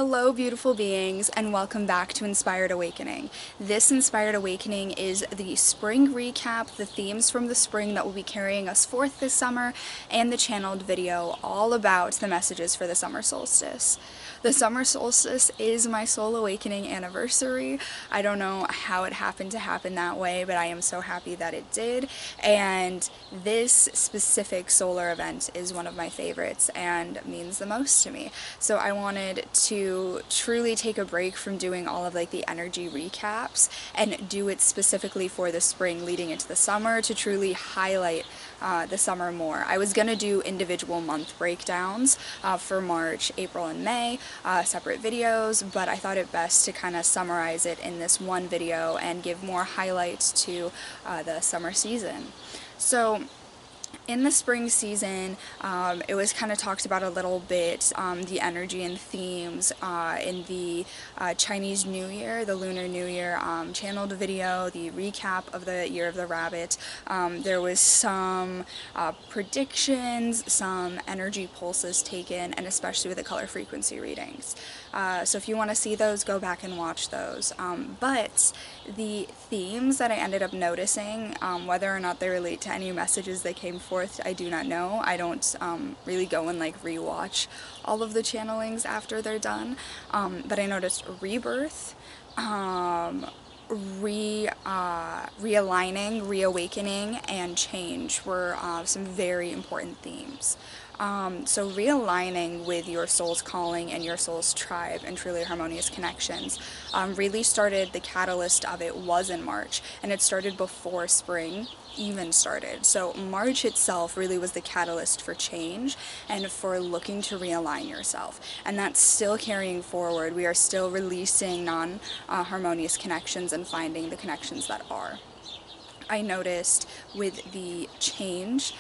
Hello beautiful beings, and welcome back to Inspired Awakening. This Inspired Awakening is the spring recap, the themes from the spring that will be carrying us forth this summer, and the channeled video all about the messages for the summer solstice. The summer solstice is my soul awakening anniversary. I don't know how it happened to happen that way, but I am so happy that it did, and this specific solar event is one of my favorites and means the most to me. So I wanted to truly take a break from doing all of the energy recaps and do it specifically for the spring leading into the summer to truly highlight the summer more. I was gonna do individual month breakdowns for March, April, and May, separate videos, but I thought it best to kind of summarize it in this one video and give more highlights to the summer season. So in the spring season, it was kind of talked about a little bit, the energy and themes in the Chinese New Year, the Lunar New Year channeled video, the recap of the Year of the Rabbit. There was some predictions, some energy pulses taken, and especially with the color frequency readings. So if you want to see those, go back and watch those. But the themes that I ended up noticing, whether or not they relate to any messages that came forth, I do not know. I don't really go and rewatch all of the channelings after they're done, but I noticed rebirth, realigning, reawakening, and change were some very important themes. So realigning with your soul's calling and your soul's tribe and truly harmonious connections really started, the catalyst of it was in March, and it started before spring even started. So March itself really was the catalyst for change and for looking to realign yourself, and that's still carrying forward. We are still releasing non-harmonious connections and finding the connections that are. I noticed with the change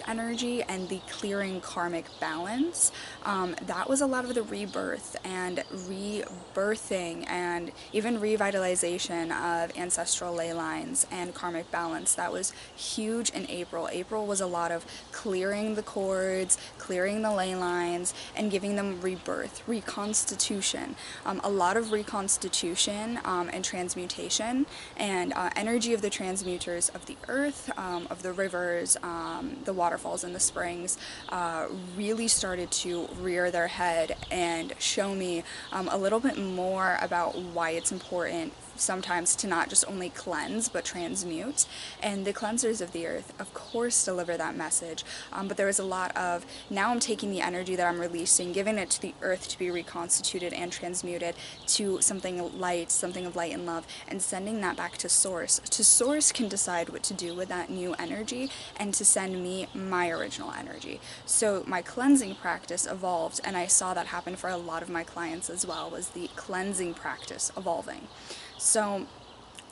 energy and the clearing karmic balance, that was a lot of the rebirth and rebirthing and even revitalization of ancestral ley lines and karmic balance. That was huge in April. April was a lot of clearing the cords, clearing the ley lines, and giving them rebirth, reconstitution. A lot of reconstitution and transmutation, and energy of the transmuters of the earth, of the rivers, the waterfalls and the springs really started to rear their head and show me a little bit more about why it's important sometimes to not just only cleanse but transmute. And the cleansers of the earth of course deliver that message, but there was a lot of, now I'm taking the energy that I'm releasing, giving it to the earth to be reconstituted and transmuted to something of light and love, and sending that back to source. Source can decide what to do with that new energy and to send me my original energy. So my cleansing practice evolved, and I saw that happen for a lot of my clients as well, was the cleansing practice evolving. So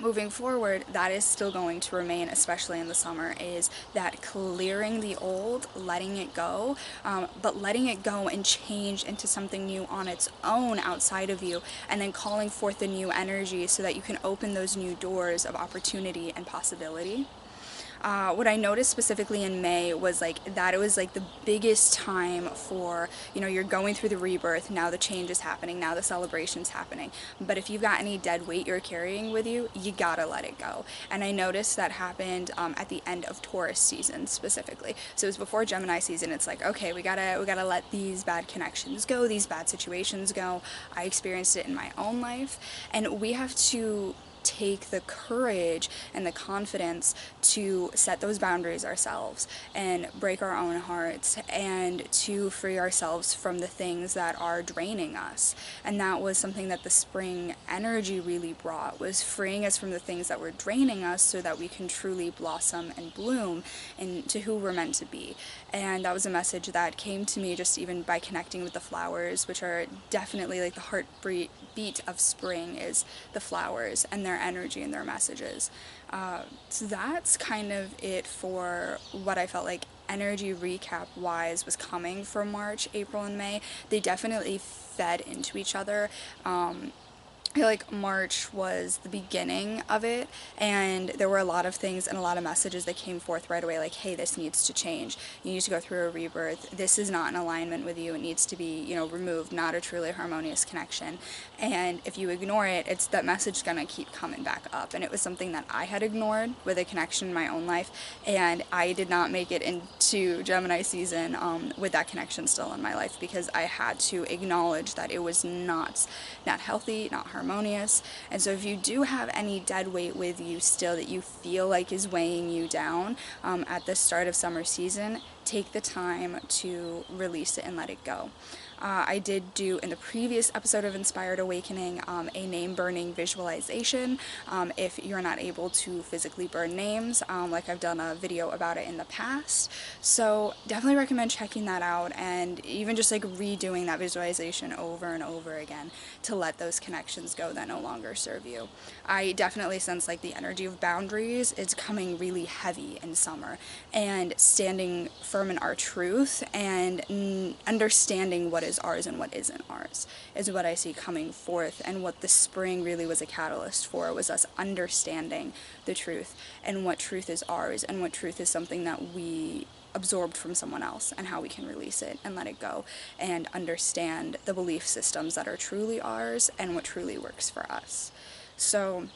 moving forward, that is still going to remain, especially in the summer, is that clearing the old, letting it go, but letting it go and change into something new on its own outside of you, and then calling forth the new energy so that you can open those new doors of opportunity and possibility. What I noticed specifically in May was that it was the biggest time for, you're going through the rebirth, now the change is happening, now the celebration's happening, but if you've got any dead weight you're carrying with you, you gotta let it go. And I noticed that happened at the end of Taurus season specifically. So it was before Gemini season. It's okay, we gotta let these bad connections go, these bad situations go. I experienced it in my own life, and we have to take the courage and the confidence to set those boundaries ourselves and break our own hearts and to free ourselves from the things that are draining us. And that was something that the spring energy really brought, was freeing us from the things that were draining us so that we can truly blossom and bloom into who we're meant to be. And that was a message that came to me just even by connecting with the flowers, which are definitely the heartbeat of spring, is the flowers and their energy and their messages. So that's kind of it for what I felt energy recap wise was coming from March, April, and May. They definitely fed into each other. I feel like March was the beginning of it, and there were a lot of things and a lot of messages that came forth right away, like, hey, this needs to change. You need to go through a rebirth. This is not in alignment with you. It needs to be, removed, not a truly harmonious connection. And if you ignore it, it's that message is going to keep coming back up. And it was something that I had ignored with a connection in my own life, and I did not make it into Gemini season with that connection still in my life, because I had to acknowledge that it was not healthy, not harmonious. And so if you do have any dead weight with you still that you feel like is weighing you down at the start of summer season, take the time to release it and let it go. I did do in the previous episode of Inspired Awakening a name burning visualization. If you're not able to physically burn names, like I've done a video about it in the past. So definitely recommend checking that out, and even just like redoing that visualization over and over again to let those connections go that no longer serve you. I definitely sense like the energy of boundaries is coming really heavy in summer, and standing firm in our truth and understanding what is ours and what isn't ours is what I see coming forth. And what the spring really was a catalyst for was us understanding the truth and what truth is ours and what truth is something that we absorbed from someone else, and how we can release it and let it go and understand the belief systems that are truly ours and what truly works for us. So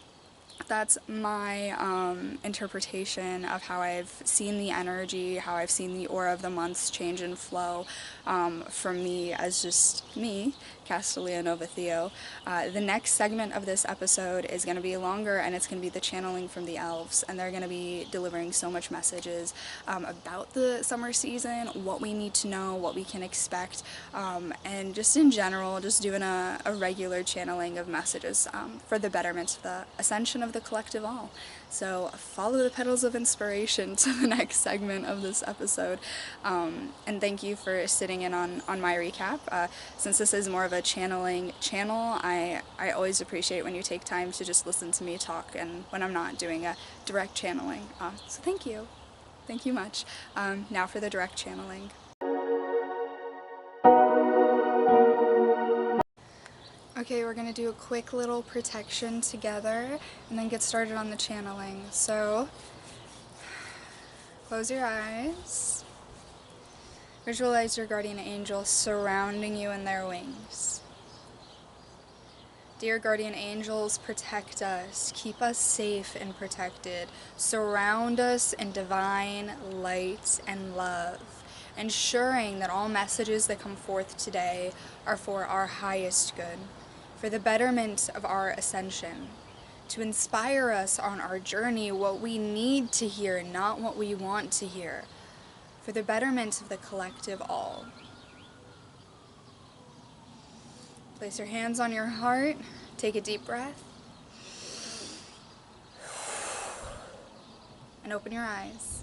that's my interpretation of how I've seen the energy, how I've seen the aura of the months change and flow from me as just me, Castelia Nova Theo. The next segment of this episode is going to be longer, and it's going to be the channeling from the elves, and they're going to be delivering so much messages about the summer season, what we need to know, what we can expect, and just in general, just doing a regular channeling of messages for the betterment of the ascension of the collective all. So follow the petals of inspiration to the next segment of this episode. And thank you for sitting in on my recap. Since this is more of a channeling channel, I always appreciate when you take time to just listen to me talk, and when I'm not doing a direct channeling. So thank you. Thank you much. Now for the direct channeling. Okay, we're going to do a quick little protection together and then get started on the channeling. So, close your eyes. Visualize your guardian angel surrounding you in their wings. Dear guardian angels, protect us, keep us safe and protected, surround us in divine light and love, ensuring that all messages that come forth today are for our highest good, for the betterment of our ascension, to inspire us on our journey, what we need to hear, not what we want to hear, for the betterment of the collective all. Place your hands on your heart, take a deep breath, and open your eyes.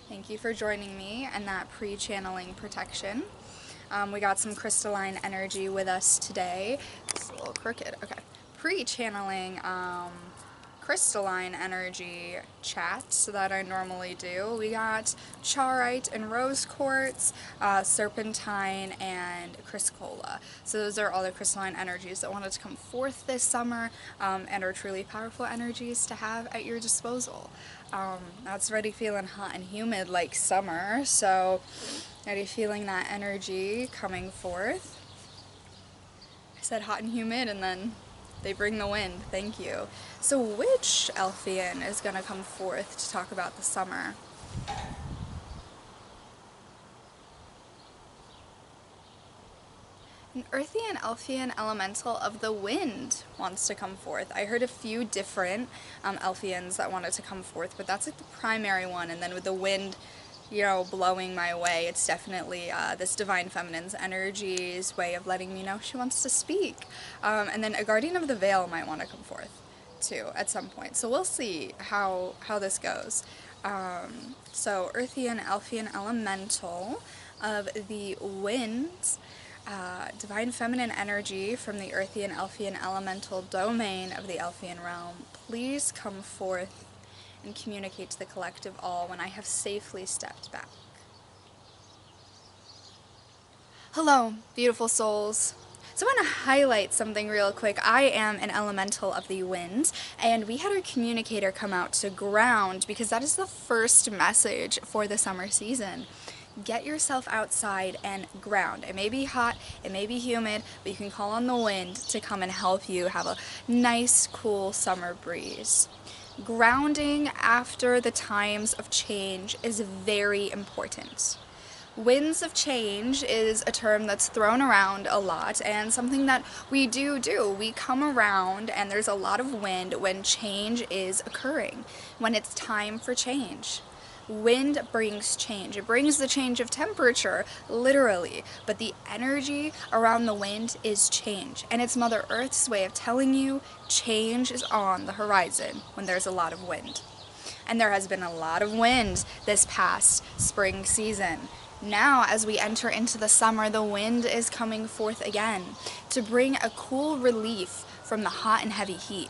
Thank you for joining me and that pre-channeling protection. We got some crystalline energy with us today. It's a little crooked. Okay. Pre-channeling crystalline energy chat that I normally do. We got chaurite and rose quartz, serpentine, and chrysocolla. So those are all the crystalline energies that wanted to come forth this summer and are truly powerful energies to have at your disposal. That's already feeling hot and humid like summer, so already feeling that energy coming forth. I said hot and humid, and then they bring the wind. Thank you. So which Elfian is going to come forth to talk about the summer? An Earthian Elfian Elemental of the Wind wants to come forth. I heard a few different Elfians that wanted to come forth, but that's like the primary one. And then with the wind, blowing my way, it's definitely this Divine Feminine's energy's way of letting me know she wants to speak. And then a Guardian of the Veil might want to come forth too at some point. So we'll see how this goes. So Earthian Elfian Elemental of the Wind, Divine Feminine energy from the Earthian Elfian Elemental domain of the Elfian Realm, please come forth and communicate to the collective all when I have safely stepped back. Hello, beautiful souls. So I want to highlight something real quick. I am an elemental of the wind, and we had our communicator come out to ground because that is the first message for the summer season. Get yourself outside and ground. It may be hot, it may be humid, but you can call on the wind to come and help you have a nice, cool summer breeze. Grounding after the times of change is very important. Winds of change is a term that's thrown around a lot and something that we do. We come around and there's a lot of wind when change is occurring, when it's time for change. Wind brings change. It brings the change of temperature, literally, but the energy around the wind is change. And it's Mother Earth's way of telling you change is on the horizon when there's a lot of wind. And there has been a lot of wind this past spring season. Now, as we enter into the summer, the wind is coming forth again to bring a cool relief from the hot and heavy heat.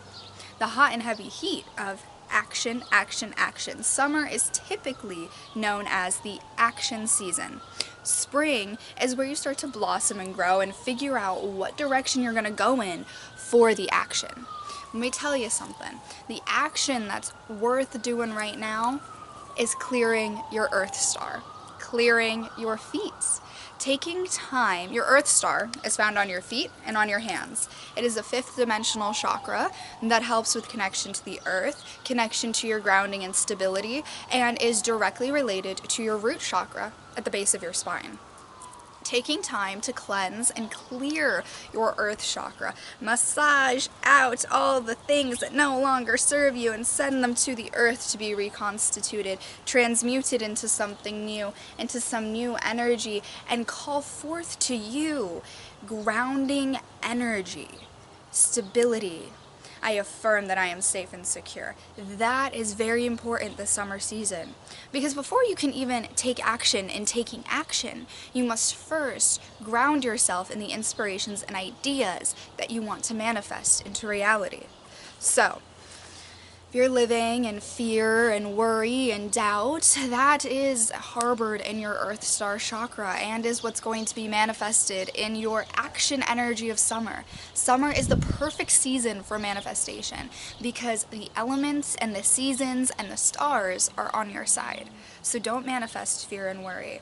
The hot and heavy heat of action, action, action. Summer is typically known as the action season. Spring is where you start to blossom and grow and figure out what direction you're going to go in for the action. Let me tell you something. The action that's worth doing right now is clearing your Earth Star. Clearing your feet. Taking time, your Earth Star is found on your feet and on your hands. It is a 5th dimensional chakra that helps with connection to the earth, connection to your grounding and stability, and is directly related to your root chakra at the base of your spine. Taking time to cleanse and clear your earth chakra, massage out all the things that no longer serve you and send them to the earth to be reconstituted, transmuted into something new, into some new energy, and call forth to you grounding energy, stability. I affirm that I am safe and secure. That is very important this summer season. Because before you can even take action in taking action, you must first ground yourself in the inspirations and ideas that you want to manifest into reality. So, if you're living in fear and worry and doubt, that is harbored in your Earth Star chakra and is what's going to be manifested in your action energy of summer. Summer is the perfect season for manifestation because the elements and the seasons and the stars are on your side. So don't manifest fear and worry.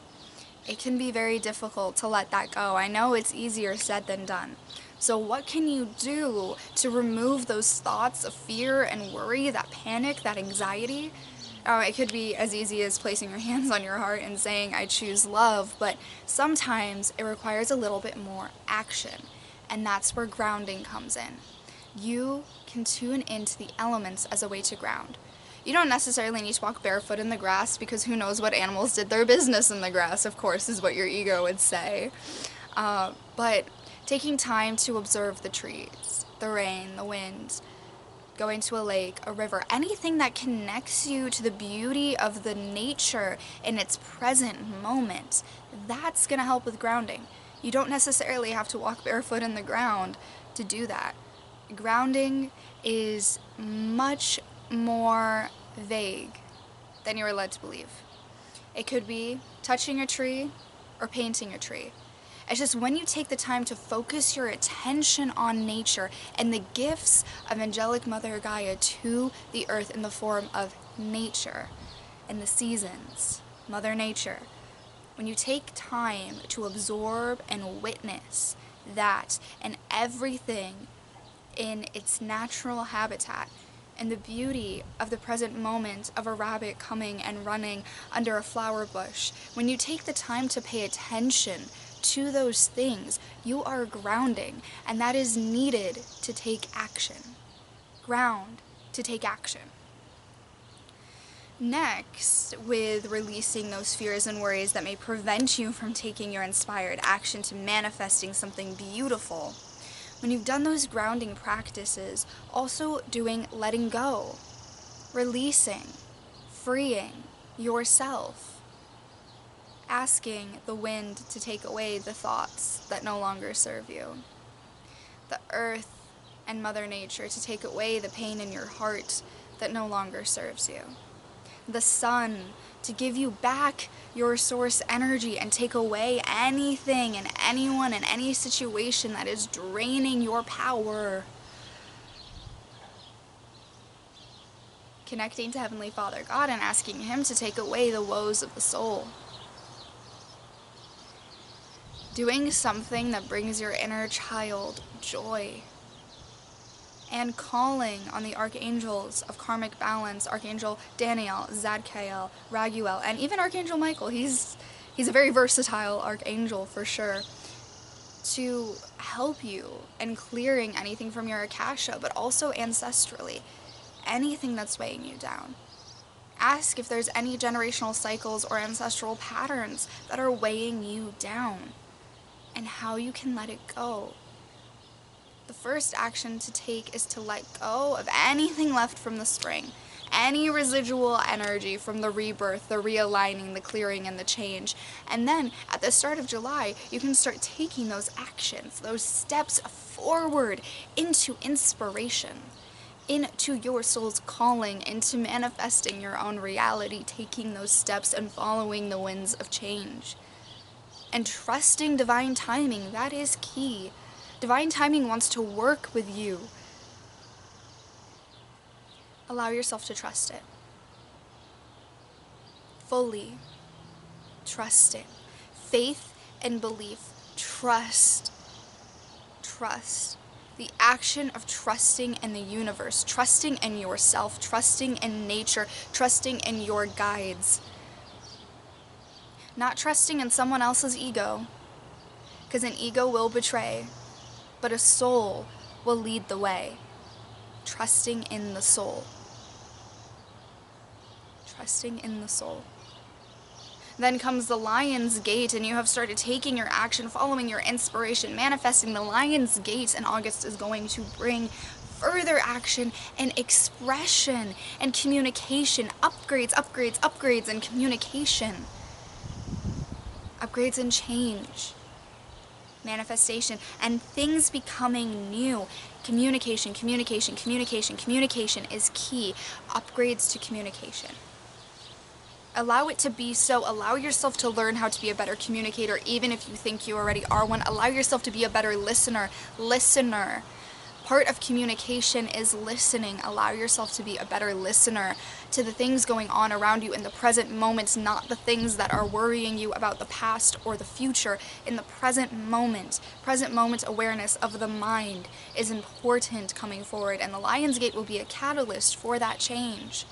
It can be very difficult to let that go. I know it's easier said than done. So what can you do to remove those thoughts of fear and worry, that panic, that anxiety? It could be as easy as placing your hands on your heart and saying, I choose love, but sometimes it requires a little bit more action, and that's where grounding comes in. You can tune into the elements as a way to ground. You don't necessarily need to walk barefoot in the grass because who knows what animals did their business in the grass, of course, is what your ego would say. But taking time to observe the trees, the rain, the wind, going to a lake, a river, anything that connects you to the beauty of the nature in its present moment, that's going to help with grounding. You don't necessarily have to walk barefoot in the ground to do that. Grounding is much more vague than you're led to believe. It could be touching a tree or painting a tree. It's just when you take the time to focus your attention on nature and the gifts of angelic Mother Gaia to the earth in the form of nature and the seasons, Mother Nature, when you take time to absorb and witness that and everything in its natural habitat and the beauty of the present moment of a rabbit coming and running under a flower bush, when you take the time to pay attention to those things, you are grounding, and that is needed to take action. Ground to take action. Next, with releasing those fears and worries that may prevent you from taking your inspired action to manifesting something beautiful, when you've done those grounding practices, also doing letting go, releasing, freeing yourself, asking the wind to take away the thoughts that no longer serve you, the earth and Mother Nature to take away the pain in your heart that no longer serves you. the sun, to give you back your source energy and take away anything and anyone and any situation that is draining your power. Connecting to Heavenly Father God and asking Him to take away the woes of the soul. Doing something that brings your inner child joy. And calling on the archangels of karmic balance, Archangel Daniel, Zadkiel, Raguel, and even Archangel Michael. He's a very versatile archangel for sure, to help you in clearing anything from your akasha, but also ancestrally, anything that's weighing you down. Ask if there's any generational cycles or ancestral patterns that are weighing you down, and how you can let it go. The first action to take is to let go of anything left from the spring, any residual energy from the rebirth, the realigning, the clearing, and the change. And then, at the start of July, you can start taking those actions, those steps forward into inspiration, into your soul's calling, into manifesting your own reality, taking those steps and following the winds of change. And trusting divine timing, that is key. Divine timing wants to work with you. Allow yourself to trust it. Fully trust it. Faith and belief. Trust. Trust. The action of trusting in the universe, trusting in yourself, trusting in nature, trusting in your guides. Not trusting in someone else's ego, because an ego will betray, but a soul will lead the way. Trusting in the soul. Trusting in the soul. Then comes the Lion's Gate, and you have started taking your action, following your inspiration, manifesting. The Lion's Gate in August is going to bring further action and expression and communication, upgrades and communication. Upgrades and change. Manifestation, and things becoming new. Communication is key. Upgrades to communication. Allow it to be so. Allow yourself to learn how to be a better communicator, even if you think you already are one. Allow yourself to be a better listener. Part of communication is listening. Allow yourself to be a better listener to the things going on around you in the present moment, not the things that are worrying you about the past or the future. In the present moment awareness of the mind is important coming forward, and the Lion's Gate will be a catalyst for that change.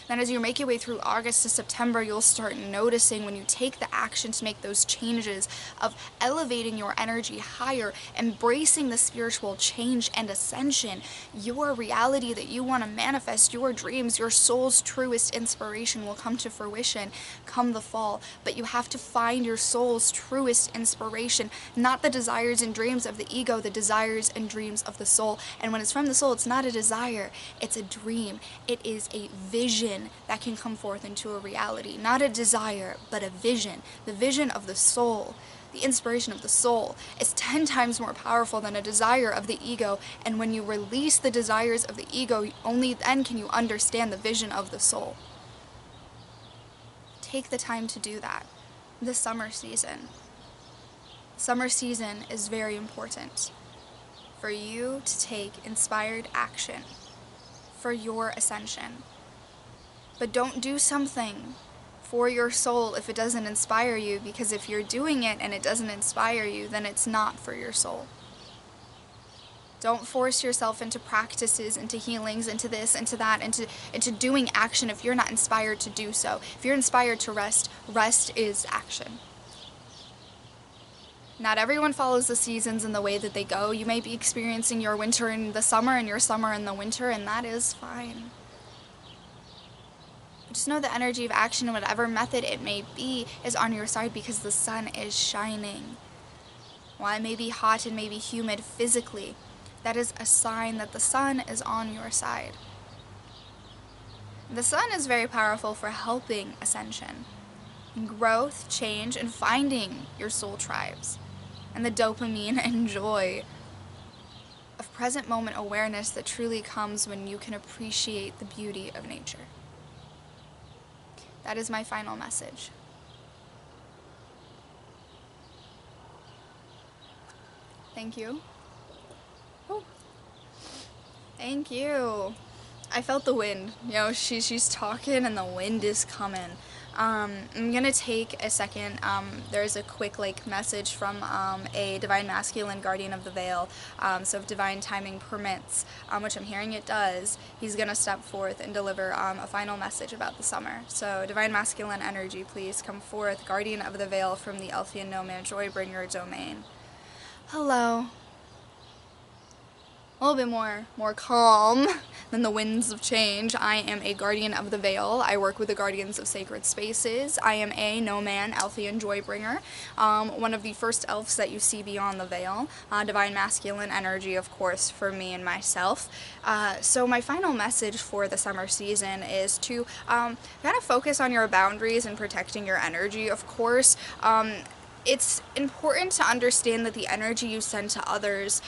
Then as you make your way through August to September, you'll start noticing when you take the action to make those changes of elevating your energy higher, embracing the spiritual change and ascension, your reality that you want to manifest, your dreams, your soul's truest inspiration will come to fruition come the fall. But you have to find your soul's truest inspiration, not the desires and dreams of the ego, the desires and dreams of the soul. And when it's from the soul, it's not a desire, it's a dream. It is a vision that can come forth into a reality. Not a desire, but a vision. The vision of the soul, the inspiration of the soul, is 10 times more powerful than a desire of the ego. And when you release the desires of the ego, only then can you understand the vision of the soul. Take the time to do that. The summer season. Summer season is very important for you to take inspired action for your ascension. But don't do something for your soul if it doesn't inspire you, because if you're doing it and it doesn't inspire you, then it's not for your soul. Don't force yourself into practices, into healings, into this, into that, into doing action if you're not inspired to do so. If you're inspired to rest, rest is action. Not everyone follows the seasons in the way that they go. You may be experiencing your winter in the summer and your summer in the winter, and that is fine. Just know the energy of action, whatever method it may be, is on your side because the sun is shining. While it may be hot and may be humid physically, that is a sign that the sun is on your side. The sun is very powerful for helping ascension, growth, change, and finding your soul tribes, and the dopamine and joy of present moment awareness that truly comes when you can appreciate the beauty of nature. That is my final message. Thank you. Oh, thank you. I felt the wind. You know, she's talking and the wind is coming. I'm gonna take a second. There's a quick message from a divine masculine guardian of the veil. So if divine timing permits, which I'm hearing it does, he's gonna step forth and deliver a final message about the summer. So divine masculine energy, please come forth, guardian of the veil from the Elfian Nomad Joybringer domain. Hello. A little bit more calm than the winds of change. I am a guardian of the veil. I work with the guardians of sacred spaces. I am a no-man Elfian Joybringer, one of the first elves that you see beyond the veil. Divine masculine energy, of course, for me and myself. So my final message for the summer season is to kind of focus on your boundaries and protecting your energy, of course. It's important to understand that the energy you send to others,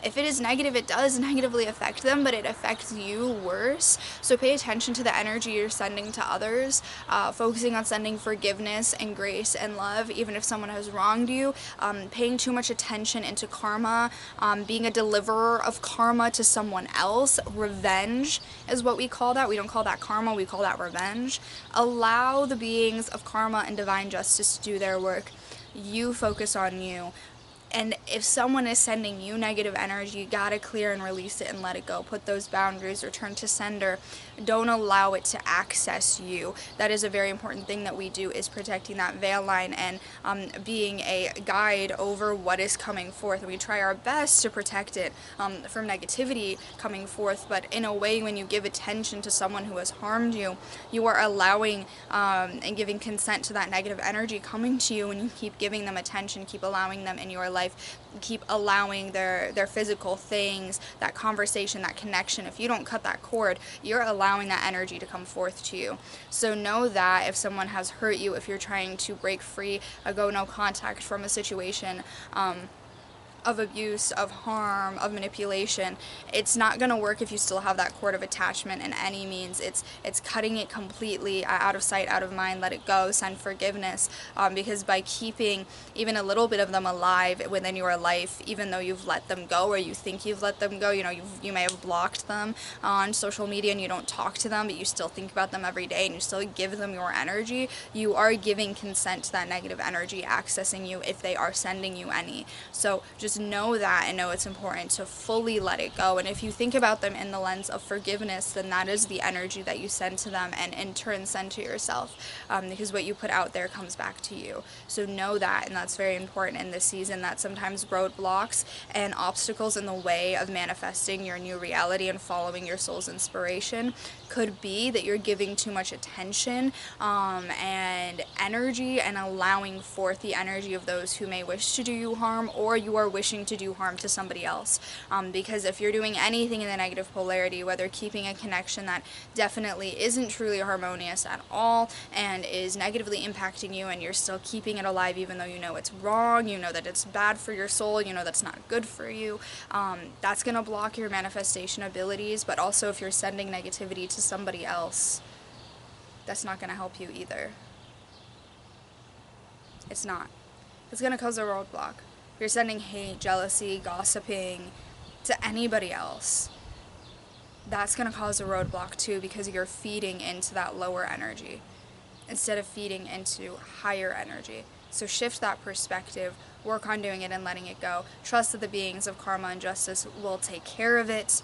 if it is negative, it does negatively affect them, but it affects you worse. So pay attention to the energy you're sending to others, focusing on sending forgiveness and grace and love, even if someone has wronged you, paying too much attention into karma, being a deliverer of karma to someone else. Revenge is what we call that. We don't call that karma, we call that revenge. Allow the beings of karma and divine justice to do their work. You focus on you. And if someone is sending you negative energy, you gotta clear and release it and let it go. Put those boundaries, return to sender. Don't allow it to access you. That is a very important thing that we do, is protecting that veil line and being a guide over what is coming forth. And we try our best to protect it from negativity coming forth, but in a way, when you give attention to someone who has harmed you, you are allowing and giving consent to that negative energy coming to you, and you keep giving them attention, keep allowing them in your life. Keep allowing their physical things, that conversation, that connection. If you don't cut that cord, you're allowing that energy to come forth to you. So know that if someone has hurt you, if you're trying to break free, go no contact from a situation of abuse, of harm, of manipulation, it's not going to work if you still have that cord of attachment in any means. It's cutting it completely, out of sight, out of mind. Let it go, send forgiveness, because by keeping even a little bit of them alive within your life, even though you've let them go, or you think you've let them go, you know, you may have blocked them on social media and you don't talk to them, but you still think about them every day and you still give them your energy, you are giving consent to that negative energy accessing you if they are sending you any. So just know that, and know it's important to fully let it go. And if you think about them in the lens of forgiveness, then that is the energy that you send to them and in turn send to yourself, because what you put out there comes back to you. So know that, and that's very important in this season, that sometimes roadblocks and obstacles in the way of manifesting your new reality and following your soul's inspiration could be that you're giving too much attention and energy and allowing forth the energy of those who may wish to do you harm, or you are wishing to do harm to somebody else. Because if you're doing anything in the negative polarity, whether keeping a connection that definitely isn't truly harmonious at all and is negatively impacting you, and you're still keeping it alive even though you know it's wrong, you know that it's bad for your soul, you know that's not good for you, that's going to block your manifestation abilities. But also, if you're sending negativity to somebody else, that's not going to help you either. It's not. It's going to cause a roadblock. If you're sending hate, jealousy, gossiping to anybody else, that's going to cause a roadblock too, because you're feeding into that lower energy instead of feeding into higher energy. So shift that perspective, work on doing it and letting it go. Trust that the beings of karma and justice will take care of it.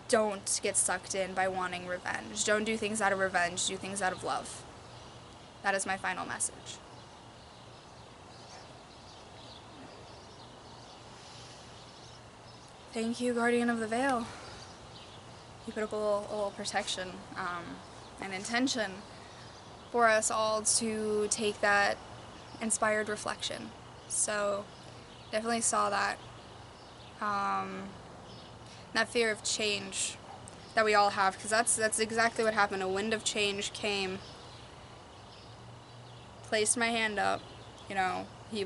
Don't get sucked in by wanting revenge. Don't do things out of revenge, do things out of love. That is my final message. Thank you, Guardian of the Veil. You put up a little protection and intention for us all to take that inspired reflection. So definitely saw that. That fear of change that we all have, because that's exactly what happened. A wind of change came, placed my hand up, you know, he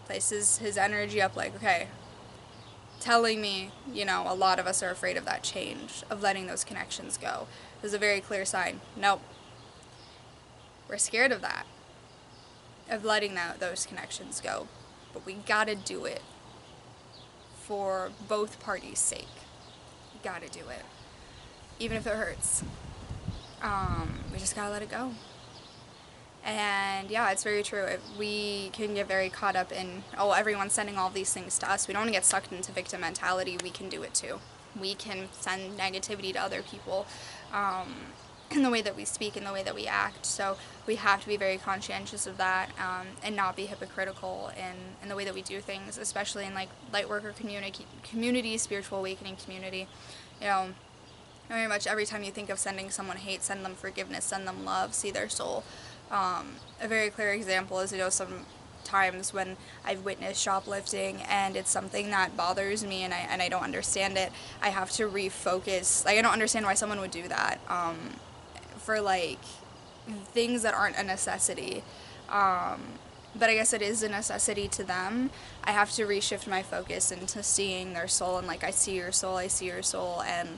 places his energy up like, okay, telling me, you know, a lot of us are afraid of that change, of letting those connections go. It was a very clear sign. Nope. We're scared of that, of letting those connections go. But we gotta do it for both parties' sake. We gotta do it. Even if it hurts. We just gotta let it go. And yeah, it's very true. We can get very caught up in, oh, everyone's sending all these things to us. We don't want to get sucked into victim mentality. We can do it too. We can send negativity to other people in the way that we speak, in the way that we act. So we have to be very conscientious of that, and not be hypocritical in the way that we do things, especially in like lightworker community, spiritual awakening community. You know, very much every time you think of sending someone hate, send them forgiveness, send them love, see their soul. A very clear example is, you know, some times when I've witnessed shoplifting and it's something that bothers me and I don't understand it, I have to refocus. Like, I don't understand why someone would do that, for like things that aren't a necessity. But I guess it is a necessity to them. I have to reshift my focus into seeing their soul, and like, I see your soul, and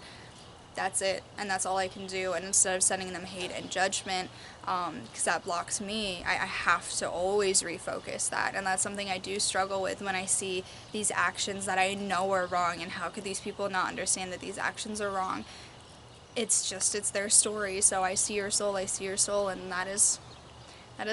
that's it, and that's all I can do. And instead of sending them hate and judgment, because that blocks me, I have to always refocus that. And that's something I do struggle with when I see these actions that I know are wrong, and how could these people not understand that these actions are wrong? It's their story. So I see your soul, and that is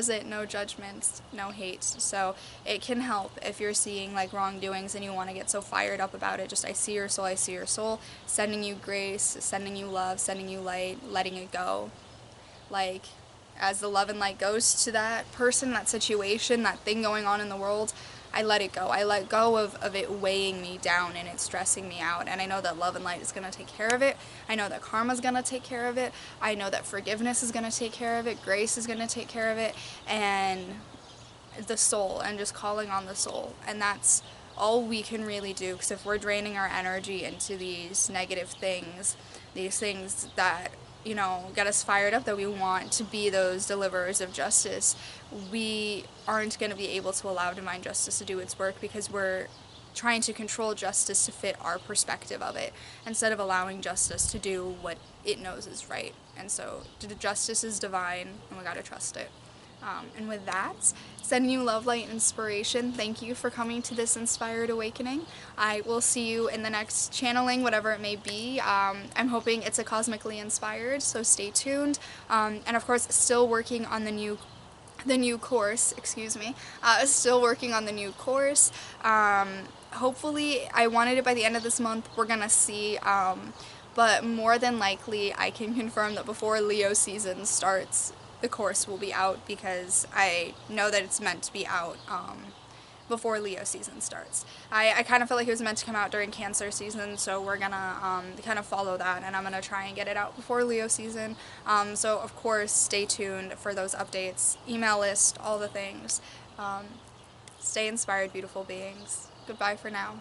it. No judgments, no hate. So it can help if you're seeing like wrongdoings and you want to get so fired up about it. Just, I see your soul, sending you grace, sending you love, sending you light, letting it go. Like, as the love and light goes to that person, that situation, that thing going on in the world, I let it go. I let go of it weighing me down and it stressing me out. And I know that love and light is going to take care of it. I know that karma is going to take care of it. I know that forgiveness is going to take care of it. Grace is going to take care of it. And the soul, and just calling on the soul. And that's all we can really do. Because if we're draining our energy into these negative things, these things that, you know, get us fired up, that we want to be those deliverers of justice, we aren't going to be able to allow divine justice to do its work, because we're trying to control justice to fit our perspective of it, instead of allowing justice to do what it knows is right. And so justice is divine, and we got to trust it. And with that, sending you love, light, and inspiration. Thank you for coming to this inspired awakening. I will see you in the next channeling, whatever it may be. I'm hoping it's a cosmically inspired, so stay tuned. And of course, still working on the new course, still working on the new course. Hopefully, I wanted it by the end of this month. We're gonna see. But more than likely, I can confirm that before Leo season starts, the course will be out, because I know that it's meant to be out before Leo season starts. I kind of felt like it was meant to come out during Cancer season, so we're gonna kind of follow that, and I'm gonna try and get it out before Leo season. So of course, stay tuned for those updates, email list, all the things. Stay inspired, beautiful beings. Goodbye for now.